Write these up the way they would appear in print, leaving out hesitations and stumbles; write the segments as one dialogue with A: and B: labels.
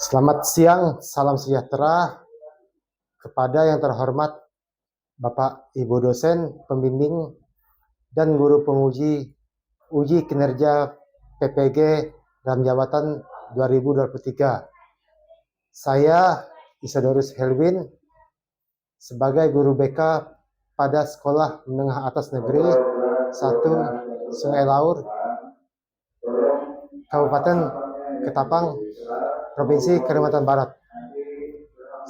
A: Selamat siang, salam sejahtera kepada yang terhormat Bapak Ibu dosen, pembimbing, dan guru penguji uji kinerja PPG dalam jabatan 2023. Saya Isadorus Helwin sebagai guru BK pada Sekolah Menengah Atas Negeri 1 Sungai Laur, Kabupaten Ketapang, Provinsi Kalimantan Barat.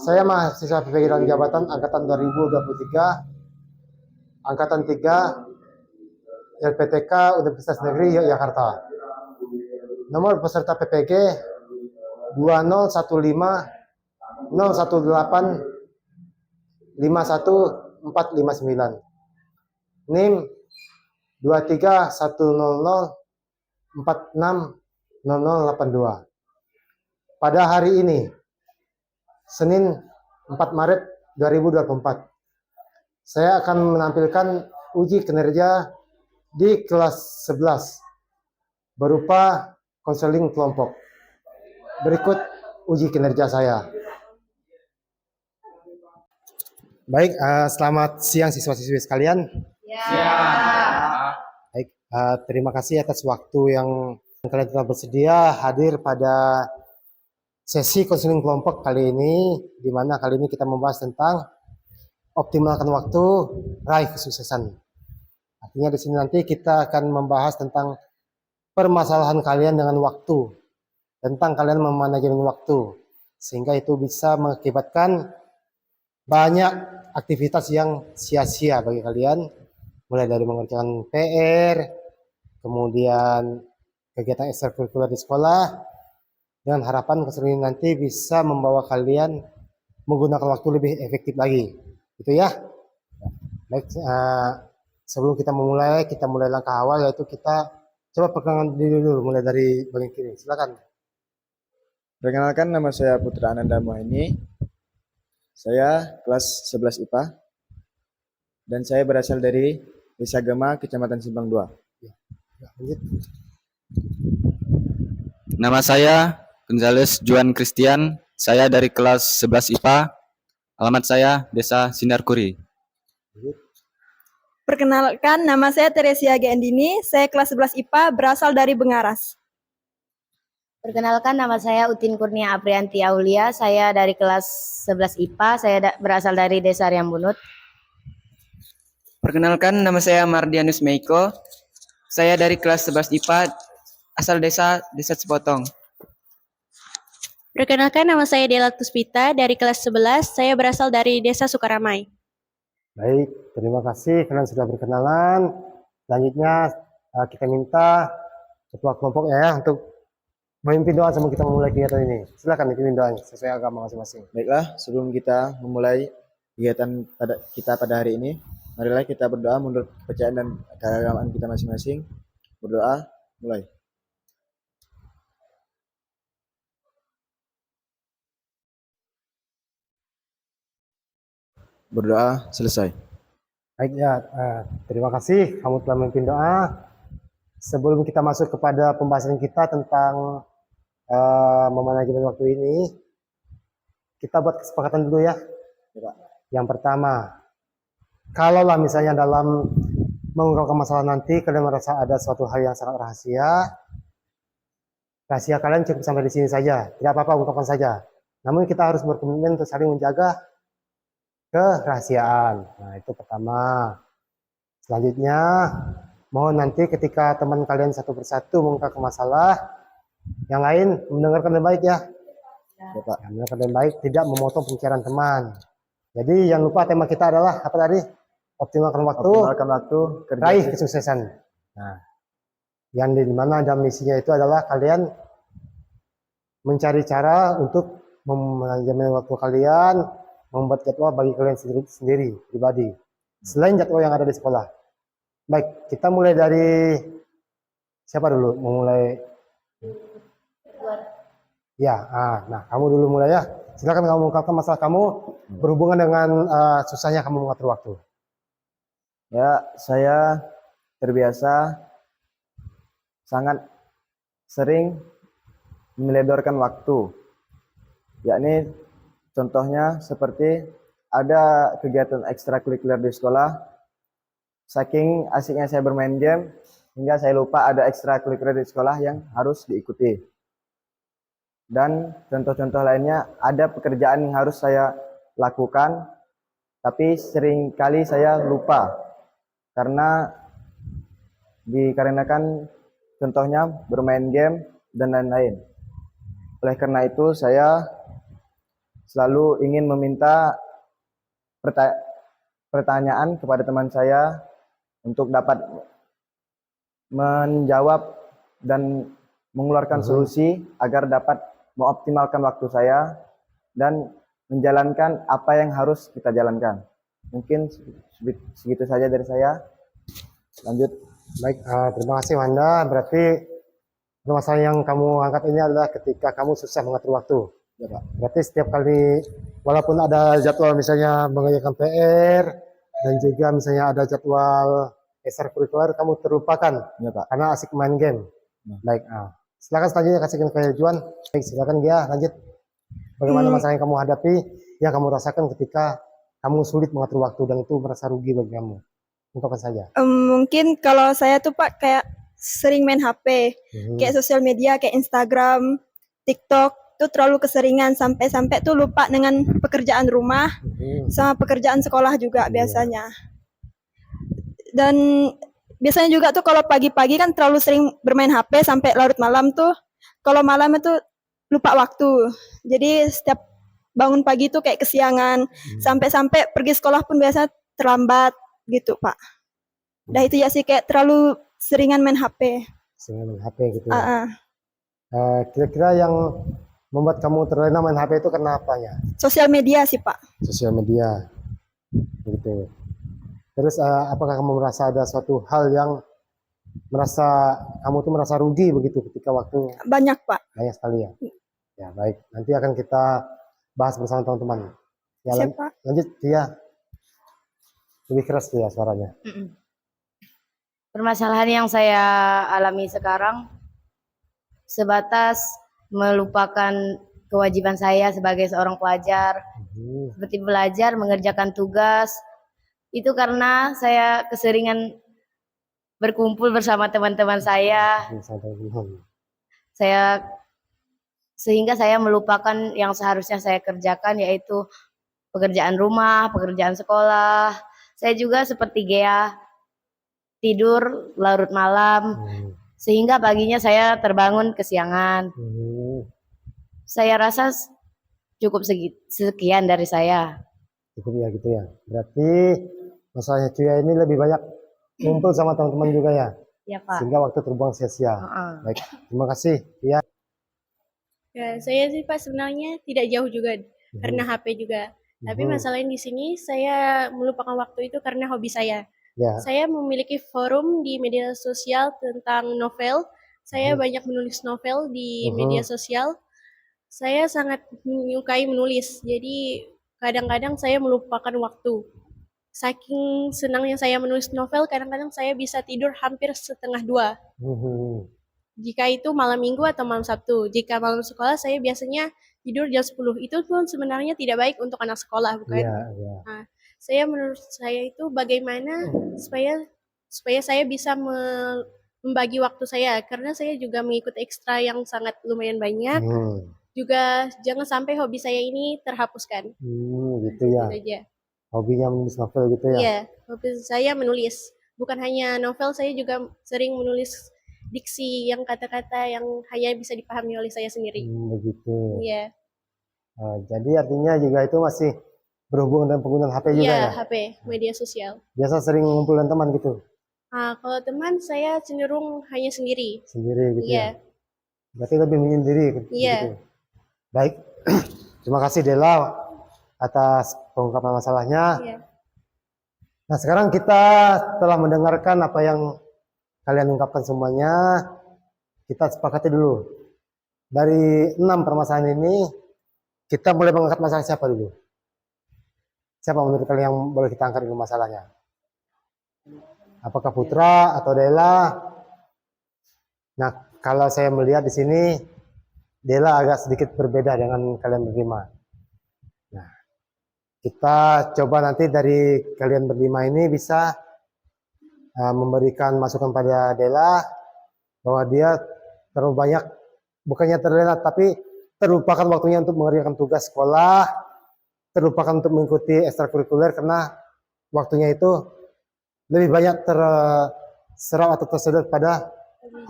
A: Saya mahasiswa PPG dalam jabatan angkatan 2023, angkatan 3, LPTK Universitas Negeri Yogyakarta. Nomor peserta PPG 2015 018 51459. NIM 231004600082. Pada hari ini, Senin 4 Maret 2024, saya akan menampilkan uji kinerja di kelas 11 berupa konseling kelompok. Berikut uji kinerja saya. Baik, selamat siang siswa-siswi sekalian.
B: Ya.
A: Baik, terima kasih atas waktu yang kalian telah bersedia hadir pada sesi konseling kelompok kali ini, di mana kali ini kita membahas tentang optimalkan waktu, raih kesuksesan. Artinya di sini nanti kita akan membahas tentang permasalahan kalian dengan waktu, tentang kalian memanajemen waktu, sehingga itu bisa mengakibatkan banyak aktivitas yang sia-sia bagi kalian, mulai dari mengerjakan PR, kemudian kegiatan ekstrakurikuler di sekolah, dengan harapan kesempatan nanti bisa membawa kalian menggunakan waktu lebih efektif lagi, gitu ya. Baik, sebelum kita mulai langkah awal, yaitu kita coba perkenalkan diri dulu, mulai dari bagian kiri. Silakan.
B: Perkenalkan, nama saya Putra Ananda Muhaini. Saya kelas 11 IPA dan saya berasal dari Desa Gema, Kecamatan Simpang 2.
A: Ya, lanjut.
C: Nama saya Gonzales Juan Christian. Saya dari kelas 11 IPA. Alamat saya Desa Sinarkuri.
D: Perkenalkan, nama saya Teresia Gendini. Saya kelas 11 IPA, berasal dari Bengaras.
E: Perkenalkan, nama saya Utin Kurnia Aprianti Aulia. Saya dari kelas 11 IPA. Saya berasal dari Desa Riambunut.
F: Perkenalkan, nama saya Mardianus Meiko. Saya dari kelas 11 IPA, asal Desa Sepotong.
G: Perkenalkan, nama saya Dela Tuspita dari kelas 11. Saya berasal dari Desa Sukaramai.
A: Baik, terima kasih kalian sudah berkenalan. Selanjutnya kita minta ketua kelompoknya ya untuk memimpin doa sebelum kita memulai kegiatan ini. Silakan dipimpin doanya sesuai agama masing-masing.
B: Baiklah, sebelum kita memulai kegiatan kita pada hari ini, marilah kita berdoa menurut kepercayaan dan keagamaan kita masing-masing. Berdoa, mulai. Berdoa, selesai.
A: Baik ya, terima kasih kamu telah memimpin doa. Sebelum kita masuk kepada pembahasan kita tentang memanajemen waktu ini, kita buat kesepakatan dulu ya. Yang pertama, kalaulah misalnya dalam mengungkapkan masalah nanti kalian merasa ada suatu hal yang sangat rahasia, rahasia kalian cukup sampai di sini saja, tidak apa-apa, ungkapkan saja. Namun kita harus berkomitmen untuk saling menjaga kerahasiaan. Nah, itu pertama. Selanjutnya, mohon nanti ketika teman kalian satu persatu mengungkapkan masalah, yang lain mendengarkan dengan baik ya.
B: Bapak.
A: Ya, mendengarkan dengan baik, tidak memotong pembicaraan teman. Jadi jangan lupa tema kita adalah apa tadi? Optimalkan waktu, raih kesuksesan. Nah, yang dimana dalam misinya itu adalah kalian mencari cara untuk memanajemen waktu kalian, membuat jadwal bagi kalian sendiri pribadi, selain jadwal yang ada di sekolah. Baik, kita mulai dari siapa dulu? Memulai? Ya, nah kamu dulu mulai ya. Silakan kamu mengungkapkan masalah kamu berhubungan dengan susahnya kamu mengatur waktu.
B: Ya, saya terbiasa sangat sering menyedorkan waktu yakni contohnya seperti ada kegiatan ekstrakurikuler di sekolah, saking asiknya saya bermain game hingga saya lupa ada ekstrakurikuler di sekolah yang harus diikuti. Dan contoh-contoh lainnya, ada pekerjaan yang harus saya lakukan tapi seringkali saya lupa karena dikarenakan contohnya bermain game dan lain-lain. Oleh karena itu saya selalu ingin meminta pertanyaan kepada teman saya untuk dapat menjawab dan mengeluarkan solusi agar dapat mengoptimalkan waktu saya dan menjalankan apa yang harus kita jalankan. Mungkin segitu saja dari saya. Lanjut.
A: Baik, terima kasih Wanda. Berarti permasalahan yang kamu angkat ini adalah ketika kamu susah mengatur waktu.
B: Ya, Pak.
A: Berarti setiap kali, walaupun ada jadwal misalnya mengerjakan PR, dan juga misalnya ada jadwal ekstrakurikuler, kamu terlupakan
B: Ya, Pak.
A: karena asik main game.
B: Ya.
A: Baik, silakan selanjutnya kasihkan ke Juan. Baik, silakan dia lanjut. Bagaimana masalah yang kamu hadapi, yang kamu rasakan ketika kamu sulit mengatur waktu dan itu merasa rugi bagi kamu? Untuk apa saja?
D: Mungkin kalau saya tuh Pak kayak sering main HP, kayak sosial media kayak Instagram, TikTok tuh terlalu keseringan sampai-sampai tuh lupa dengan pekerjaan rumah sama pekerjaan sekolah juga biasanya. Dan biasanya juga tuh kalau pagi-pagi kan terlalu sering bermain HP sampai larut malam tuh. Kalau malam itu lupa waktu. Jadi setiap bangun pagi tuh kayak kesiangan, sampai-sampai pergi sekolah pun biasanya terlambat gitu Pak. Udah itu ya sih kayak terlalu seringan main HP.
A: Sehingga main HP gitu ya. Kira-kira yang membuat kamu terlena main HP itu karena apanya?
D: Sosial media sih Pak.
A: Sosial media, begitu. Terus apakah kamu merasa ada suatu hal yang kamu tuh merasa rugi begitu ketika waktu
D: Banyak Pak.
A: banyak sekali ya? Ya baik, nanti akan kita bahas bersama teman-teman. Ya,
D: Siap, Pak.
A: lanjut dia. Lebih keras dia suaranya.
E: Permasalahan yang saya alami sekarang sebatas melupakan kewajiban saya sebagai seorang pelajar, seperti belajar, mengerjakan tugas. Itu karena saya keseringan berkumpul bersama teman-teman saya. Sehingga saya melupakan yang seharusnya saya kerjakan, yaitu pekerjaan rumah, pekerjaan sekolah. Saya juga seperti Gea, tidur larut malam, sehingga paginya saya terbangun kesiangan. Saya rasa cukup sekian dari saya.
A: Cukup ya gitu ya. Berarti masalahnya Cuya ini lebih banyak ngumpul sama teman-teman juga ya?
E: Ya Pak.
A: Sehingga waktu terbuang sia-sia. Baik, terima kasih. Ya.
G: Ya, saya sih Pak sebenarnya tidak jauh juga karena HP juga. Tapi masalahnya di sini saya melupakan waktu itu karena hobi saya.
A: Ya.
G: Saya memiliki forum di media sosial tentang novel. Saya banyak menulis novel di media sosial. Saya sangat menyukai menulis. Jadi kadang-kadang saya melupakan waktu. Saking senangnya saya menulis novel, kadang-kadang saya bisa tidur hampir 1:30. Jika itu malam minggu atau malam Sabtu. Jika malam sekolah saya biasanya tidur jam 10. Itu pun sebenarnya tidak baik untuk anak sekolah, bukan?
A: Iya.
G: Nah, menurut saya itu bagaimana supaya saya bisa membagi waktu saya, karena saya juga mengikuti ekstra yang sangat lumayan banyak. Juga jangan sampai hobi saya ini terhapuskan.
A: Gitu ya.
G: Itu aja.
A: Hobinya menulis novel gitu ya?
G: Iya, hobi saya menulis. Bukan hanya novel, saya juga sering menulis diksi yang kata-kata yang hanya bisa dipahami oleh saya sendiri.
A: Begitu.
G: Iya.
A: Jadi artinya juga itu masih berhubungan dengan penggunaan HP juga
G: Iya,
A: ya?
G: HP, media sosial.
A: Biasa sering ngumpul dengan teman gitu?
G: Kalau teman saya cenderung hanya sendiri.
A: Sendiri gitu
G: Iya.
A: ya? Berarti lebih menyendiri gitu?
G: Iya.
A: Baik, terima kasih Dela atas pengungkapan masalahnya.
G: Iya.
A: Nah sekarang kita telah mendengarkan apa yang kalian ungkapkan semuanya, kita sepakati dulu. Dari 6 permasalahan ini, kita boleh mengangkat masalah siapa dulu? Siapa menurut kalian yang boleh kita angkat dulu masalahnya? Apakah Putra atau Dela? Nah, kalau saya melihat di sini, Dela agak sedikit berbeda dengan kalian berlima. Nah, kita coba nanti dari kalian berlima ini bisa memberikan masukan pada Dela bahwa dia terlalu banyak, bukannya terlena, tapi terlupakan waktunya untuk mengerjakan tugas sekolah, terlupakan untuk mengikuti ekstrakurikuler karena waktunya itu lebih banyak terserap atau tersedot pada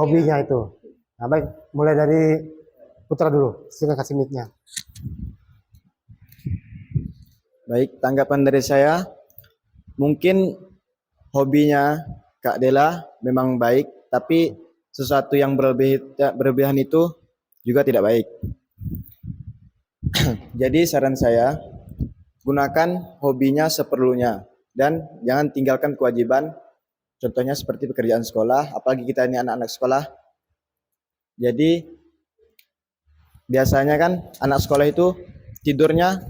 A: hobinya itu. Nah, baik, mulai dari Putra dulu, silakan kasih mic-nya.
B: Baik, tanggapan dari saya, mungkin hobinya Kak Dela memang baik, tapi sesuatu yang berlebihan itu juga tidak baik. Jadi saran saya, gunakan hobinya seperlunya dan jangan tinggalkan kewajiban, contohnya seperti pekerjaan sekolah, apalagi kita ini anak-anak sekolah. Jadi biasanya kan anak sekolah itu tidurnya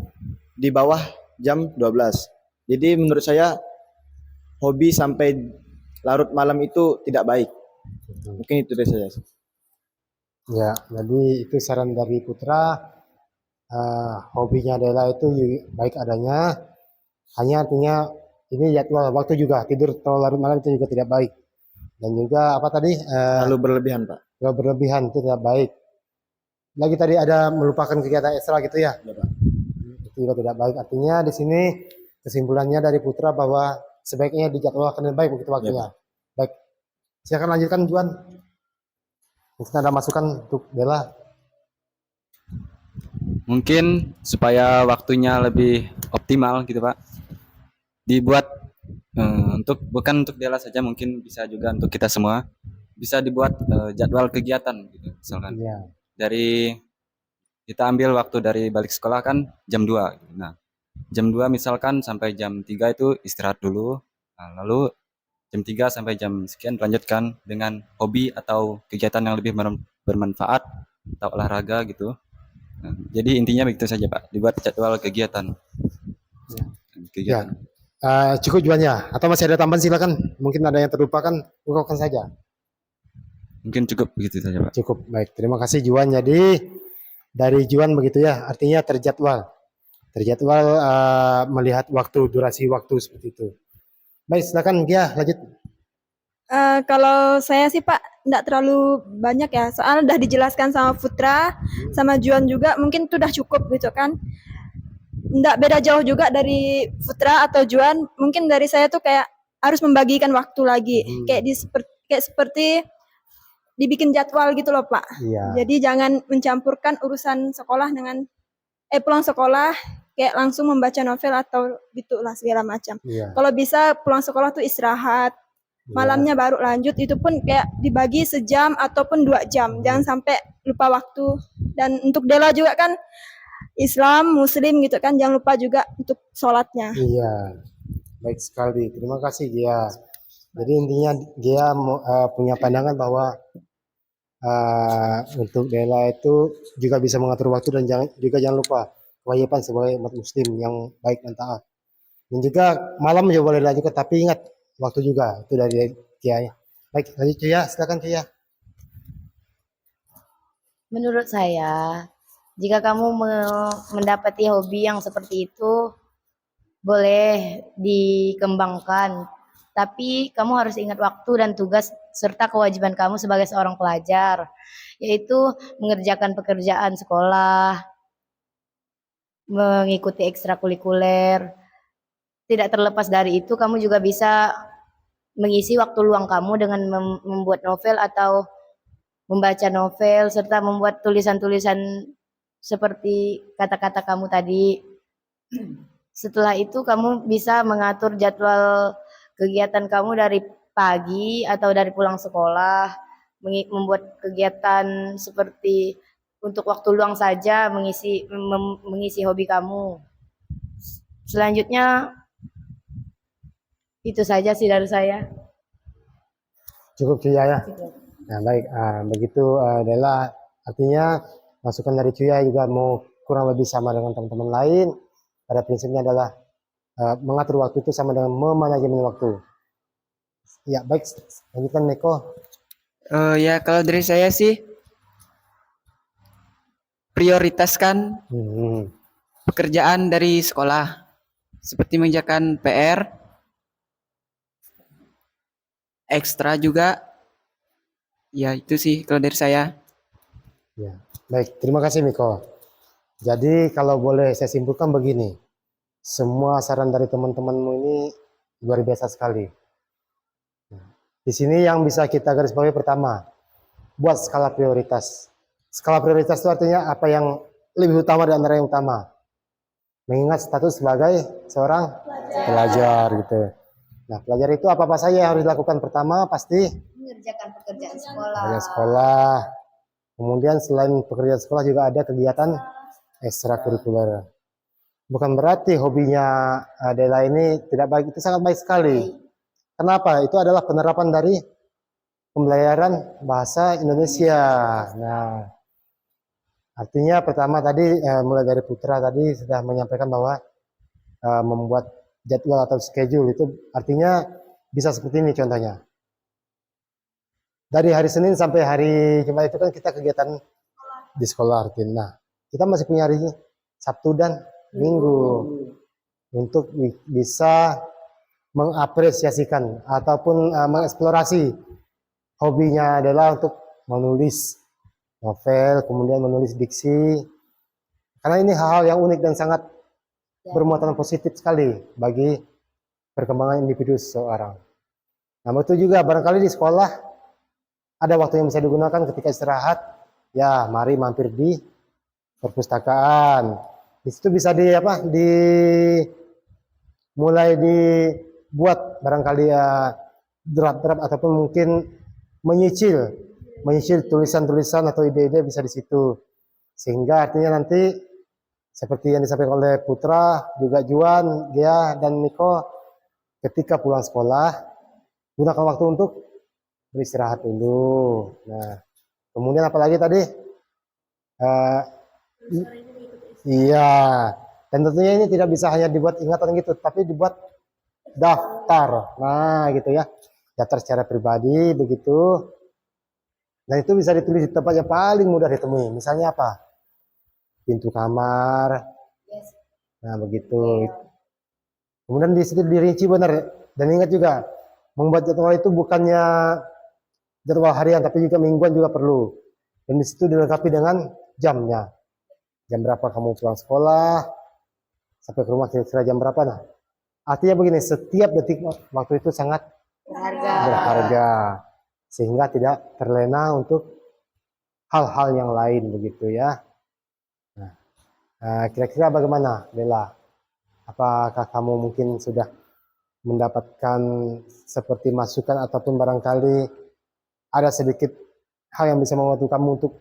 B: di bawah jam 12. Jadi menurut saya hobi sampai larut malam itu tidak baik. Mungkin itu dari saya.
A: Ya, jadi itu saran dari Putra. Hobinya Dela itu baik adanya, hanya artinya ini jadwal waktu juga, tidur terlalu larut malam itu juga tidak baik. Dan juga apa tadi,
B: Terlalu berlebihan, Pak.
A: terlalu berlebihan itu tidak baik. Lagi tadi ada melupakan kegiatan ekstra gitu ya,
B: Ya, Pak.
A: itu juga tidak baik. Artinya di sini kesimpulannya dari Putra bahwa sebaiknya dijadwalkan dengan baik begitu waktunya. Baik, silakan lanjutkan Juan. Mungkin ada masukan untuk Dela.
C: Mungkin supaya waktunya lebih optimal gitu Pak, dibuat bukan untuk Dela saja, mungkin bisa juga untuk kita semua, bisa dibuat jadwal kegiatan gitu. Misalkan
A: Iya.
C: dari kita ambil waktu dari balik sekolah kan jam 2 gitu. Nah, jam 2 misalkan sampai jam 3 itu istirahat dulu. Nah, lalu jam 3 sampai jam sekian lanjutkan dengan hobi atau kegiatan yang lebih bermanfaat atau olahraga gitu. Nah, jadi intinya begitu saja Pak, dibuat jadwal kegiatan. Kegiatan.
A: Cukup Juan ya? Atau masih ada tambahan silakan. Mungkin ada yang terlupakan, ungkapkan saja.
C: Mungkin cukup begitu saja Pak.
A: Cukup, baik. Terima kasih Juan. Jadi dari Juan begitu ya, artinya terjadwal. Terjadwal melihat waktu, durasi waktu seperti itu. Baik, silakan Gia, lanjut.
D: Kalau saya sih Pak, nggak terlalu banyak ya, soalnya udah dijelaskan sama Putra, sama Juan juga, mungkin itu udah cukup gitu kan. Nggak beda jauh juga dari Putra atau Juan, mungkin dari saya tuh kayak harus membagikan waktu lagi, kayak seperti dibikin jadwal gitu loh Pak.
A: Iya.
D: Jadi jangan mencampurkan urusan sekolah dengan pulang sekolah kayak langsung membaca novel atau gitulah segala macam.
A: Iya.
D: Kalau bisa pulang sekolah tuh istirahat, malamnya baru lanjut, itu pun kayak dibagi sejam ataupun 2 jam, jangan sampai lupa waktu. Dan untuk Dela juga kan Islam, Muslim gitu kan, jangan lupa juga untuk sholatnya.
A: Iya, baik sekali. Terima kasih Gia. Jadi intinya Gia punya pandangan bahwa untuk Dela itu juga bisa mengatur waktu dan jangan lupa kewajiban sebagai umat Muslim yang baik dan taat. Dan juga malam juga boleh dilanjutkan, tapi ingat waktu juga itu dari Gia. Baik, lanjut Cia, silakan Cia.
E: Menurut saya, jika kamu mendapati hobi yang seperti itu, boleh dikembangkan. Tapi kamu harus ingat waktu dan tugas serta kewajiban kamu sebagai seorang pelajar, yaitu mengerjakan pekerjaan sekolah, mengikuti ekstrakurikuler. Tidak terlepas dari itu, kamu juga bisa mengisi waktu luang kamu dengan membuat novel atau membaca novel, serta membuat tulisan-tulisan seperti kata-kata kamu tadi. Setelah itu kamu bisa mengatur jadwal kegiatan kamu dari pagi atau dari pulang sekolah, membuat kegiatan seperti untuk waktu luang saja, mengisi hobi kamu. Selanjutnya itu saja sih dari saya.
A: Cukup Cia ya. Nah baik, begitu Dela, artinya masukan dari Cia juga mau kurang lebih sama dengan teman-teman lain. Pada prinsipnya adalah mengatur waktu itu sama dengan memanajemen waktu. Ya baik, lanjutkan Neko.
F: Ya kalau dari saya sih prioritaskan
A: Hmm.
F: pekerjaan dari sekolah seperti mengerjakan PR, ekstra juga. Ya itu sih kalau dari saya.
A: Ya, baik. Terima kasih Miko. Jadi kalau boleh saya simpulkan begini, semua saran dari teman-temanmu ini luar biasa sekali. Di sini yang bisa kita garis bawahi pertama, buat skala prioritas. Skala prioritas itu artinya apa yang lebih utama di antara yang utama. Mengingat status sebagai seorang pelajar gitu. Nah, pelajar itu apa-apa saja yang harus dilakukan pertama pasti
E: Mengerjakan pekerjaan sekolah.
A: pekerjaan sekolah. Kemudian selain pekerjaan sekolah juga ada kegiatan ekstrakurikuler. Bukan berarti hobinya Dela ini tidak baik, itu sangat baik sekali. Kenapa? Itu adalah penerapan dari pembelajaran bahasa Indonesia. Nah, artinya pertama tadi mulai dari Putra tadi sudah menyampaikan bahwa membuat jadwal atau schedule itu artinya bisa seperti ini contohnya. Dari hari Senin sampai hari Jumat itu kan kita kegiatan di sekolah rutin. Nah, kita masih punya hari Sabtu dan Minggu untuk bisa mengapresiasikan ataupun mengeksplorasi hobinya adalah untuk menulis novel, kemudian menulis diksi. Karena ini hal-hal yang unik dan sangat bermuatan positif sekali bagi perkembangan individu seseorang. Nah, itu juga barangkali di sekolah ada waktu yang bisa digunakan ketika istirahat, ya mari mampir di perpustakaan. Di situ bisa mulai dibuat barangkali ya draft-draft ataupun mungkin menyicil tulisan-tulisan atau ide-ide bisa di situ. Sehingga artinya nanti seperti yang disampaikan oleh Putra, juga Juan, Gia, dan Niko, ketika pulang sekolah, gunakan waktu untuk beristirahat dulu. Nah, kemudian apalagi tadi? Iya, dan tentunya ini tidak bisa hanya dibuat ingatan gitu, tapi dibuat daftar. Nah, gitu ya, daftar secara pribadi begitu. Dan itu bisa ditulis di tempat yang paling mudah ditemui. Misalnya apa? Pintu kamar. Nah, begitu. Kemudian di situ dirinci benar. Dan ingat juga, membuat jadwal itu bukannya jadwal harian, tapi juga mingguan juga perlu. Dan di situ dilengkapi dengan jamnya. Jam berapa kamu pulang sekolah, sampai ke rumah kira-kira jam berapa. Nah, artinya begini, setiap detik waktu itu sangat berharga. Sehingga tidak terlena untuk hal-hal yang lain begitu ya. Nah, kira-kira bagaimana, Dela? Apakah kamu mungkin sudah mendapatkan seperti masukan ataupun barangkali ada sedikit hal yang bisa membantu kamu untuk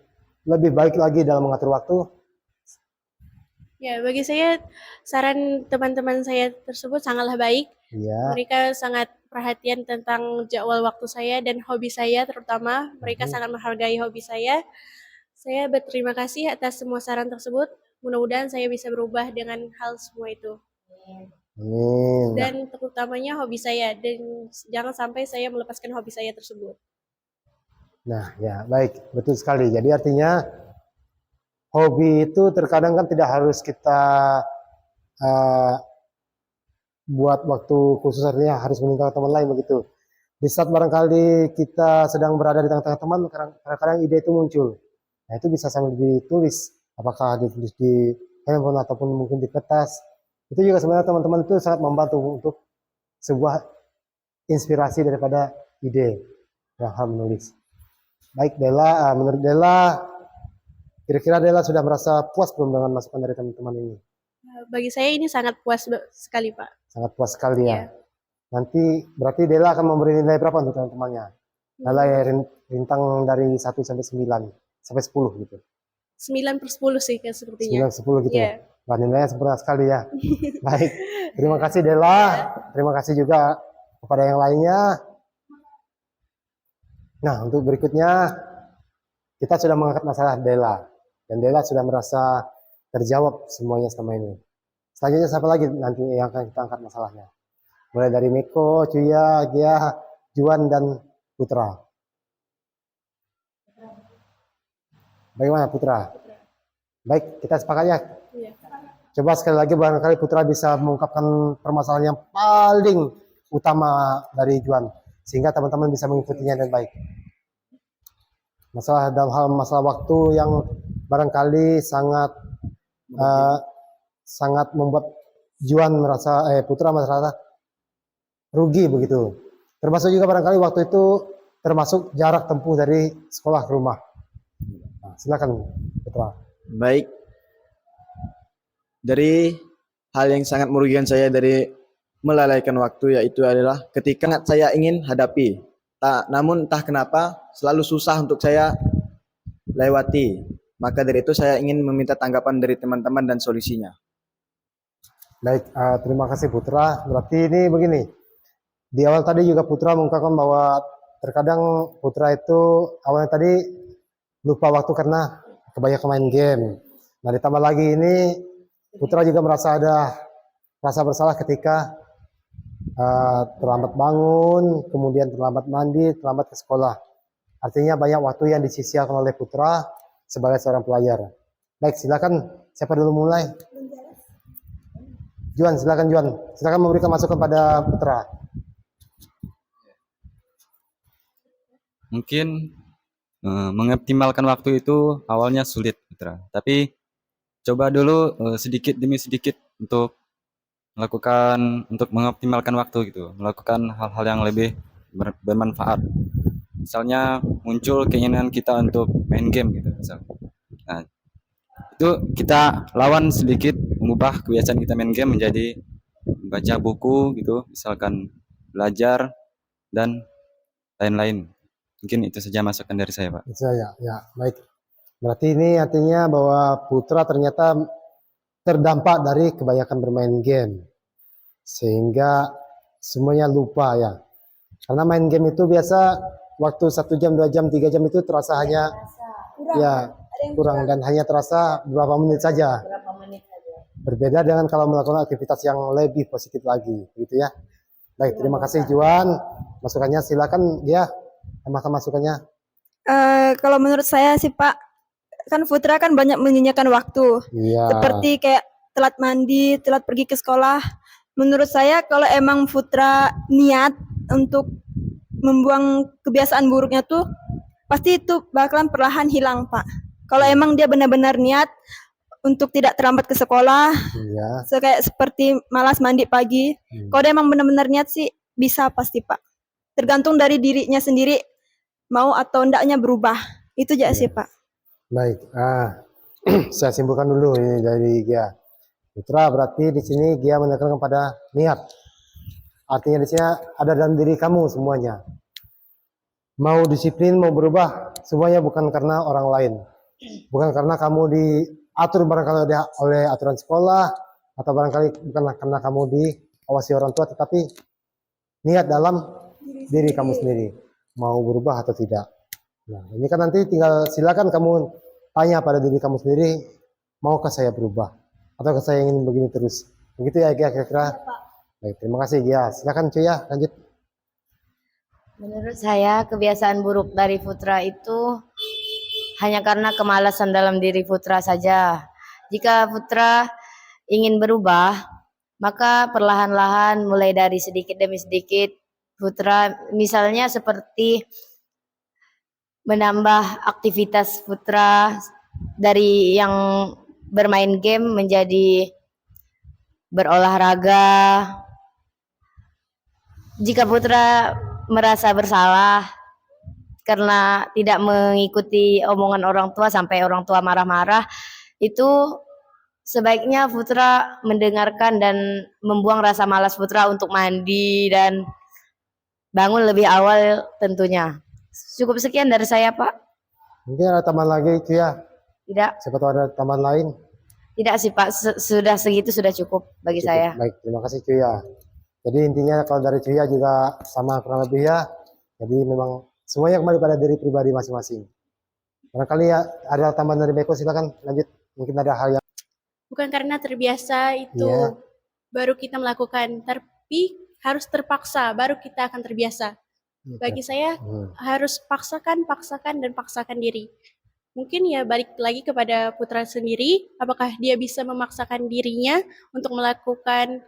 A: lebih baik lagi dalam mengatur waktu?
G: Ya, bagi saya saran teman-teman saya tersebut sangatlah baik.
A: Iya.
G: Mereka sangat perhatian tentang jadwal waktu saya dan hobi saya terutama. Mereka sangat menghargai hobi saya. Saya berterima kasih atas semua saran tersebut. Mudah-mudahan saya bisa berubah dengan hal semua itu.
A: Amin.
G: Dan terutamanya hobi saya. Dan jangan sampai saya melepaskan hobi saya tersebut.
A: Nah, ya baik, betul sekali. Jadi artinya hobi itu terkadang kan tidak harus kita buat waktu khusus, artinya harus meninggalkan teman lain begitu. Di saat barangkali kita sedang berada di tengah-tengah teman, kadang-kadang ide itu muncul. Nah, itu bisa sambil ditulis, apakah ditulis di handphone ataupun mungkin di kertas. Itu juga sebenarnya teman-teman itu sangat membantu untuk sebuah inspirasi daripada ide yang hal menulis. Baik Dela, menurut Dela, kira-kira Dela sudah merasa puas belum dengan masukan dari teman-teman ini?
G: Bagi saya ini sangat puas sekali, Pak.
A: Sangat puas sekali ya.
G: Iya.
A: Nanti berarti Dela akan memberi nilai berapa untuk teman-temannya? Nilai rintang dari 1 sampai 9 sampai 10 gitu.
G: 9/10 sih kan sepertinya.
A: 9, 10 gitu
G: Iya.
A: ya. Wah, nilainya sempurna sekali ya. Baik, terima kasih Dela. Terima kasih juga kepada yang lainnya. Nah, untuk berikutnya kita sudah mengangkat masalah Dela. Dan Dela sudah merasa terjawab semuanya selama ini. Selanjutnya siapa lagi nanti yang akan kita angkat masalahnya? Mulai dari Miko, Cuya, Gia, Juan, dan Putra. Bagaimana Putra? Baik, kita sepakat ya.
G: Iya.
A: Coba sekali lagi barangkali Putra bisa mengungkapkan permasalahan yang paling utama dari Juan, sehingga teman-teman bisa mengikutinya dengan baik. Masalah dalam hal masalah waktu yang barangkali sangat sangat membuat Juan Putra merasa rugi begitu. Termasuk juga barangkali waktu itu termasuk jarak tempuh dari sekolah ke rumah. Nah, silakan Putra.
B: Baik, dari hal yang sangat merugikan saya dari melalaikan waktu yaitu adalah ketika saya ingin hadapi, namun entah kenapa selalu susah untuk saya lewati. Maka dari itu saya ingin meminta tanggapan dari teman-teman dan solusinya.
A: Baik, terima kasih Putra. Berarti ini begini, di awal tadi juga Putra mengungkapkan bahwa terkadang Putra itu awalnya tadi lupa waktu karena kebanyakan main game. Nah, ditambah lagi ini Putra juga merasa ada rasa bersalah ketika terlambat bangun, kemudian terlambat mandi, terlambat ke sekolah. Artinya banyak waktu yang disisihkan oleh Putra sebagai seorang pelajar. Baik, silakan. Siapa dulu mulai? Juan, silakan Juan. Silakan memberikan masukan pada Putra.
C: Mungkin mengoptimalkan waktu itu awalnya sulit, Putra. Tapi coba dulu sedikit demi sedikit untuk mengoptimalkan waktu gitu, melakukan hal-hal yang lebih bermanfaat. Misalnya muncul keinginan kita untuk main game gitu, misal. Nah, itu kita lawan sedikit, mengubah kebiasaan kita main game menjadi baca buku gitu, misalkan belajar dan lain-lain. Mungkin itu saja masukan dari saya, Pak.
A: Ya, baik. Berarti ini artinya bahwa Putra ternyata terdampak dari kebanyakan bermain game, sehingga semuanya lupa ya. Karena main game itu biasa waktu 1 jam, 2 jam, 3 jam itu terasa hanya kurang dan hanya terasa beberapa menit saja. Berbeda dengan kalau melakukan aktivitas yang lebih positif lagi, gitu ya. Baik, terima kasih Juan. Masukannya silakan dia. Masukannya.
D: Kalau menurut saya sih Pak, kan Putra kan banyak menyanyikan waktu.
A: Iya.
D: Seperti kayak telat mandi, telat pergi ke sekolah. Menurut saya kalau emang Putra niat untuk membuang kebiasaan buruknya tuh, pasti itu bakalan perlahan hilang Pak. Kalau emang dia benar-benar niat untuk tidak terlambat ke sekolah,
A: Iya.
D: kayak seperti malas mandi pagi. Kalau dia emang benar-benar niat sih bisa pasti Pak. Tergantung dari dirinya sendiri mau atau endaknya berubah. Itu aja sih Pak.
A: Baik, saya simpulkan dulu ini dari Gia. Putra berarti di sini Gia menekankan pada niat. Artinya di sini ada dalam diri kamu semuanya. Mau disiplin, mau berubah, semuanya bukan karena orang lain. Bukan karena kamu diatur barangkali oleh aturan sekolah, atau barangkali bukan karena kamu diawasi orang tua, tetapi niat dalam diri kamu sendiri. Mau berubah atau tidak. Nah, ini kan nanti tinggal silakan kamu tanya pada diri kamu sendiri, maukah saya berubah? Atau saya ingin begini terus? Begitu ya Gia kira-kira? Baik, terima kasih Gia. Silakan cuy ya, lanjut.
E: Menurut saya kebiasaan buruk dari Putra itu hanya karena kemalasan dalam diri Putra saja. Jika Putra ingin berubah, maka perlahan-lahan mulai dari sedikit demi sedikit Putra misalnya seperti menambah aktivitas Putra dari yang bermain game menjadi berolahraga. Jika Putra merasa bersalah karena tidak mengikuti omongan orang tua sampai orang tua marah-marah, itu sebaiknya Putra mendengarkan dan membuang rasa malas Putra untuk mandi dan bangun lebih awal tentunya. Cukup sekian dari saya, Pak.
A: Mungkin ada tambahan lagi cuy ya?
E: Tidak,
A: Siapa tahu ada tambahan lain?
E: tidak sih Pak. Sudah segitu sudah cukup bagi
A: Cukup.
E: saya.
A: Baik, terima kasih cuy ya. Jadi intinya kalau dari cuy ya juga sama kurang lebih ya. Jadi memang semuanya kembali pada diri pribadi masing-masing. Barangkali ya ada tambahan dari Beko, silakan lanjut. Mungkin ada hal yang
G: Bukan karena terbiasa itu
A: Iya.
G: baru kita melakukan, tapi harus terpaksa baru kita akan terbiasa. Bagi saya harus paksakan diri. mungkin ya balik lagi kepada putra sendiri, apakah dia bisa memaksakan dirinya untuk melakukan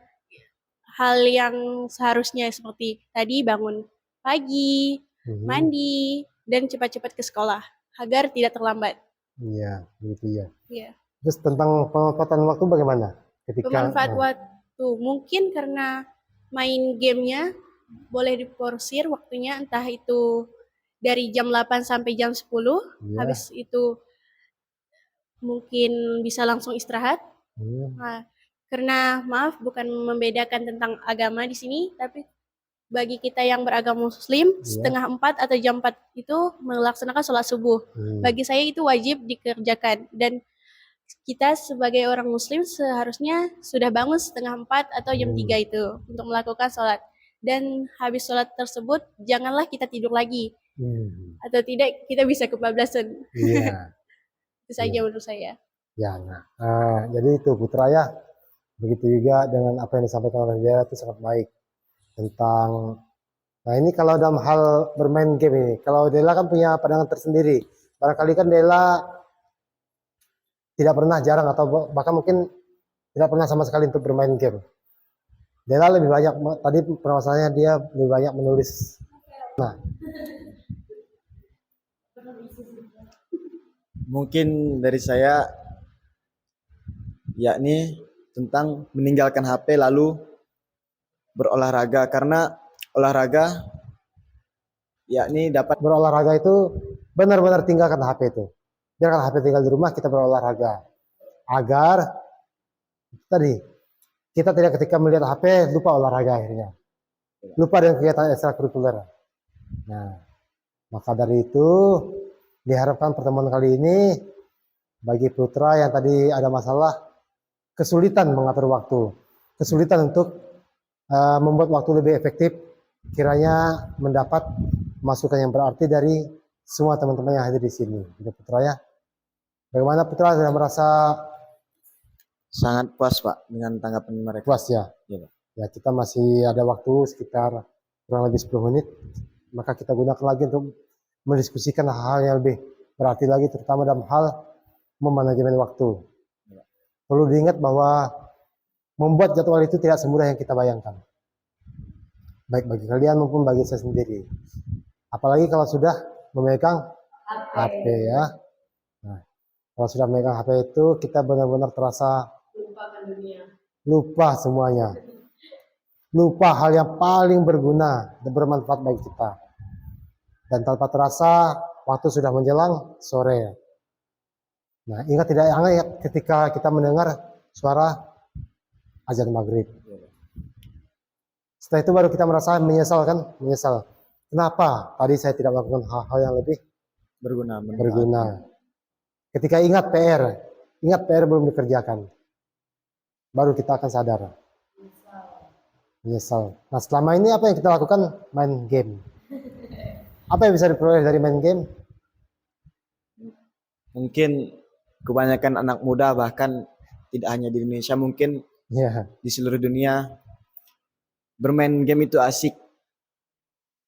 G: hal yang seharusnya seperti tadi bangun pagi,
A: Mhm.
G: mandi, dan cepat-cepat ke sekolah agar tidak terlambat.
A: Iya, begitu ya.
G: Ya.
A: Terus tentang pemanfaatan waktu bagaimana? Ketika
G: Pemanfaat waktu mungkin karena main gamenya boleh diporsir waktunya, entah itu dari jam 8 sampai jam 10,
A: iya,
G: habis itu mungkin bisa langsung istirahat.
A: hmm,
G: Nah, karena maaf bukan membedakan tentang agama di sini, tapi bagi kita yang beragama Muslim,
A: iya,
G: setengah 4 atau jam 4 itu melaksanakan sholat subuh. Bagi saya itu wajib dikerjakan, dan kita sebagai orang Muslim seharusnya sudah bangun setengah 4 atau jam 3 itu untuk melakukan sholat. Dan habis sholat tersebut, janganlah kita tidur lagi,
A: hmm,
G: atau tidak kita bisa kebablasan.
A: iya,
G: Itu saja menurut saya.
A: ya. Nah, jadi itu Putra ya. Begitu juga dengan apa yang disampaikan oleh dia itu sangat baik tentang. Nah ini kalau dalam hal bermain game ini, kalau Dela kan punya pandangan tersendiri. Barangkali kan Dela tidak pernah, jarang atau bahkan mungkin tidak pernah sama sekali untuk bermain game. Dela lebih banyak, tadi permasalahannya dia lebih banyak menulis. Nah,
B: Mungkin dari saya yakni tentang meninggalkan HP lalu berolahraga, karena olahraga yakni dapat
A: berolahraga itu benar-benar tinggalkan HP itu. Biarkan HP tinggal di rumah, kita berolahraga. Agar tadi kita tidak ketika melihat HP lupa olahraga akhirnya. Lupa dengan kegiatan ekstrakurikuler. Nah, maka dari itu diharapkan pertemuan kali ini bagi Putra yang tadi ada masalah kesulitan mengatur waktu, kesulitan untuk membuat waktu lebih efektif, kiranya mendapat masukan yang berarti dari semua teman-teman yang hadir di sini. Gitu, Putra ya. Bagaimana Putra, sudah merasa
B: sangat puas Pak dengan tanggapan mereka.
A: puas ya?
B: Iya, Pak.
A: Ya, kita masih ada waktu sekitar kurang lebih 10 menit, maka kita gunakan lagi untuk mendiskusikan hal-hal yang lebih berarti lagi, terutama dalam hal memanajemen waktu. Perlu diingat bahwa membuat jadwal itu tidak semudah yang kita bayangkan, baik bagi kalian maupun bagi saya sendiri. Apalagi kalau sudah memegang HP ya. Nah, kalau sudah memegang HP itu kita benar-benar terasa lupa semuanya. Lupa hal yang paling berguna dan bermanfaat bagi kita. Dan tanpa terasa waktu sudah menjelang sore. Nah, ingat tidak ingat ketika kita mendengar suara azan maghrib. Setelah itu baru kita merasa menyesal kan? Menyesal. Kenapa tadi saya tidak melakukan hal-hal yang lebih berguna. Ketika ingat PR belum dikerjakan, baru kita akan sadar. Menyesal. Nah, selama ini apa yang kita lakukan? Main game. Apa yang bisa diperoleh dari main game?
B: Mungkin kebanyakan anak muda, bahkan tidak hanya di Indonesia, mungkin
A: Ya,
B: di seluruh dunia, bermain game itu asik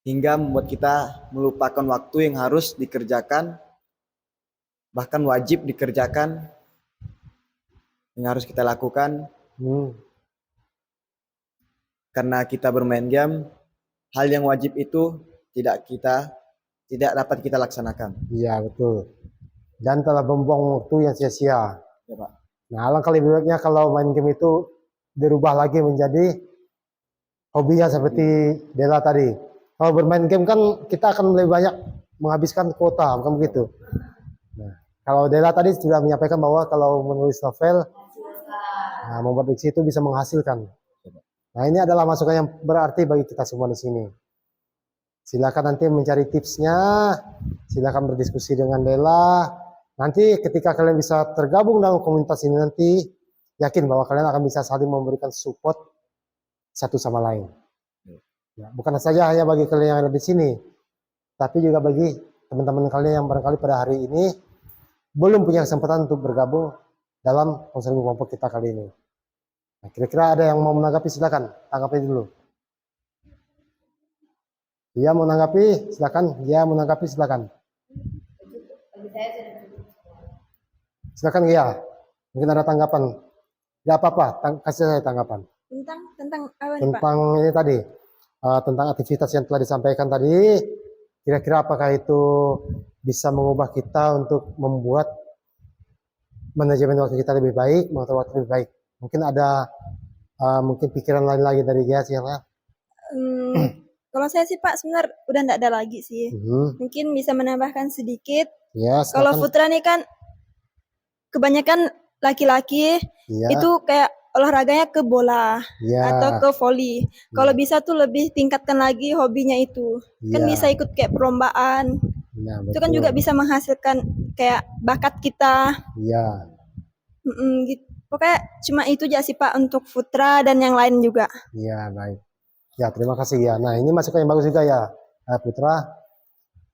B: hingga membuat kita melupakan waktu yang harus dikerjakan, bahkan wajib dikerjakan, yang harus kita lakukan. Karena kita bermain game, hal yang wajib itu tidak dapat kita laksanakan.
A: iya betul. Dan telah membuang waktu yang sia-sia.
B: Ya, Pak.
A: Nah, alangkah lebih baiknya kalau main game itu dirubah lagi menjadi hobinya seperti Dela tadi. Kalau bermain game kan kita akan lebih banyak menghabiskan kuota, bukan begitu? Nah, kalau Dela tadi sudah menyampaikan bahwa kalau menulis novel, nah, membuat diksi itu bisa menghasilkan. Nah, ini adalah masukan yang berarti bagi kita semua di sini. Silakan nanti mencari tipsnya, silakan berdiskusi dengan Dela. Nanti ketika kalian bisa tergabung dalam komunitas ini nanti, yakin bahwa kalian akan bisa saling memberikan support satu sama lain. Ya, bukan saja hanya bagi kalian yang ada di sini, tapi juga bagi teman-teman kalian yang barangkali pada hari ini belum punya kesempatan untuk bergabung dalam konseling kelompok kita kali ini. Nah, kira-kira ada yang mau menanggapi, silakan tanggapi dulu. Dia mau menanggapi, silakan. Dia menanggapi, silakan.
E: Bagi saya sudah cukup.
A: Silakan ya. Mungkin ada tanggapan. Ya apa-apa, kasih saya tanggapan.
D: Tentang apa nih, Pak?
A: Tentang ini tadi, tentang aktivitas yang telah disampaikan tadi, kira-kira apakah itu bisa mengubah kita untuk membuat manajemen waktu kita lebih baik, mengatur waktu lebih baik. Mungkin ada mungkin pikiran lain lagi dari dia silakan.
D: Kalau saya sih Pak sebenarnya udah nggak ada lagi sih. Mungkin bisa menambahkan sedikit.
A: Ya,
D: Kalau
A: silakan.
D: Putra nih kan kebanyakan laki-laki
A: Ya,
D: itu kayak olahraganya ke bola
A: ya,
D: atau ke volley. Kalau bisa tuh lebih tingkatkan lagi hobinya itu. Kan
A: ya,
D: bisa ikut kayak perlombaan.
A: nah,
D: Itu kan
A: betul.
D: juga bisa menghasilkan kayak bakat kita.
A: Ya,
D: Gitu. Pokoknya cuma itu aja sih Pak untuk Putra dan yang lain juga.
A: ya, baik. Ya, terima kasih ya. Nah, ini masukan yang bagus juga ya, Putra.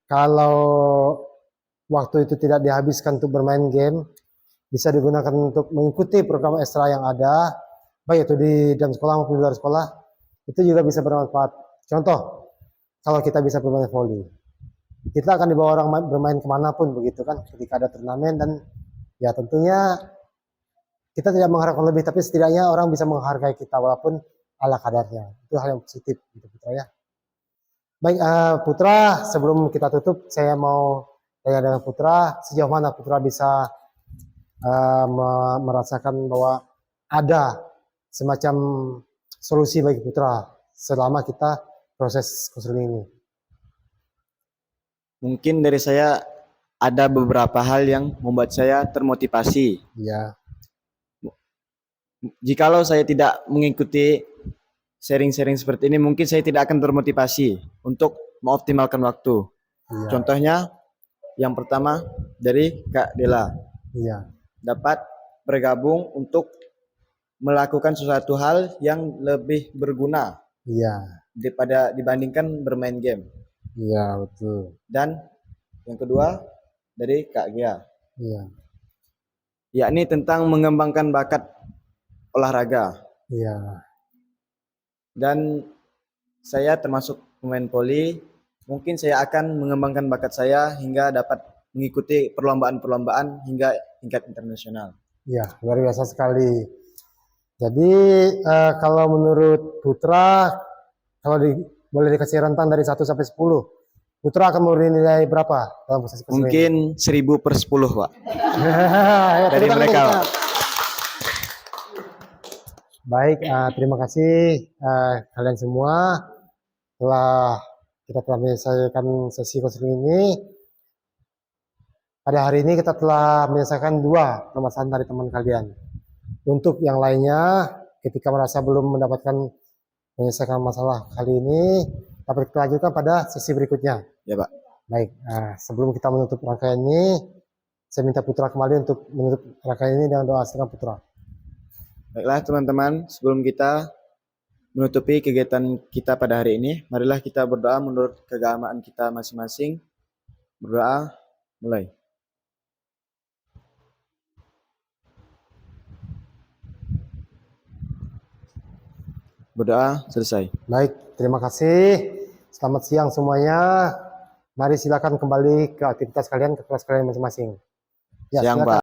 A: Kalau waktu itu tidak dihabiskan untuk bermain game, bisa digunakan untuk mengikuti program ekstra yang ada, baik itu di dalam sekolah maupun di luar sekolah, itu juga bisa bermanfaat. Contoh, kalau kita bisa bermain volley, kita akan dibawa orang bermain kemanapun begitu kan, ketika ada turnamen dan ya tentunya kita tidak mengharapkan lebih, tapi setidaknya orang bisa menghargai kita walaupun ala kadarnya. Itu hal yang positif gitu Putra ya. Baik Putra, sebelum kita tutup, saya mau tanya dengan Putra, sejauh mana Putra bisa merasakan bahwa ada semacam solusi bagi Putra selama kita proses konseling ini.
B: Mungkin dari saya ada beberapa hal yang membuat saya termotivasi.
A: Ya,
B: Jikalau saya tidak mengikuti sharing-sharing seperti ini, mungkin saya tidak akan termotivasi untuk mengoptimalkan waktu.
A: ya,
B: Contohnya, yang pertama dari Kak Dela,
A: ya,
B: dapat bergabung untuk melakukan sesuatu hal yang lebih berguna
A: ya,
B: daripada dibandingkan bermain game.
A: ya, betul.
B: Dan yang kedua dari Kak Gia,
A: Ya,
B: yakni tentang mengembangkan bakat olahraga.
A: ya,
B: Dan saya termasuk pemain voli, mungkin saya akan mengembangkan bakat saya hingga dapat mengikuti perlombaan-perlombaan hingga tingkat internasional.
A: ya, luar biasa sekali. Jadi kalau menurut Putra, kalau boleh dikasih rentang dari 1 sampai 10, Putra akan memberi nilai berapa dalam proses konseling?
B: Mungkin 1000/10, Pak.
A: Ya,
B: Dari
A: tepuk tangan
B: mereka,
A: kita.
B: Pak.
A: Baik, terima kasih kalian semua kita telah menyelesaikan sesi konseling ini. Pada hari ini kita telah menyelesaikan 2 permasalahan dari teman kalian. Untuk yang lainnya, ketika merasa belum mendapatkan menyelesaikan masalah kali ini, dapat kita lanjutkan pada sesi berikutnya.
B: Ya, Pak.
A: Baik, sebelum kita menutup rangkaian ini, saya minta Putra kembali untuk menutup rangkaian ini dengan doa setengah Putra.
B: Baiklah teman-teman, sebelum kita menutupi kegiatan kita pada hari ini, marilah kita berdoa menurut keagamaan kita masing-masing. Berdoa, mulai. Berdoa, selesai.
A: Baik, terima kasih. Selamat siang semuanya. Mari silakan kembali ke aktivitas kalian, ke kelas kalian masing-masing. Ya,
B: Siang,
A: silakan.
B: Pak.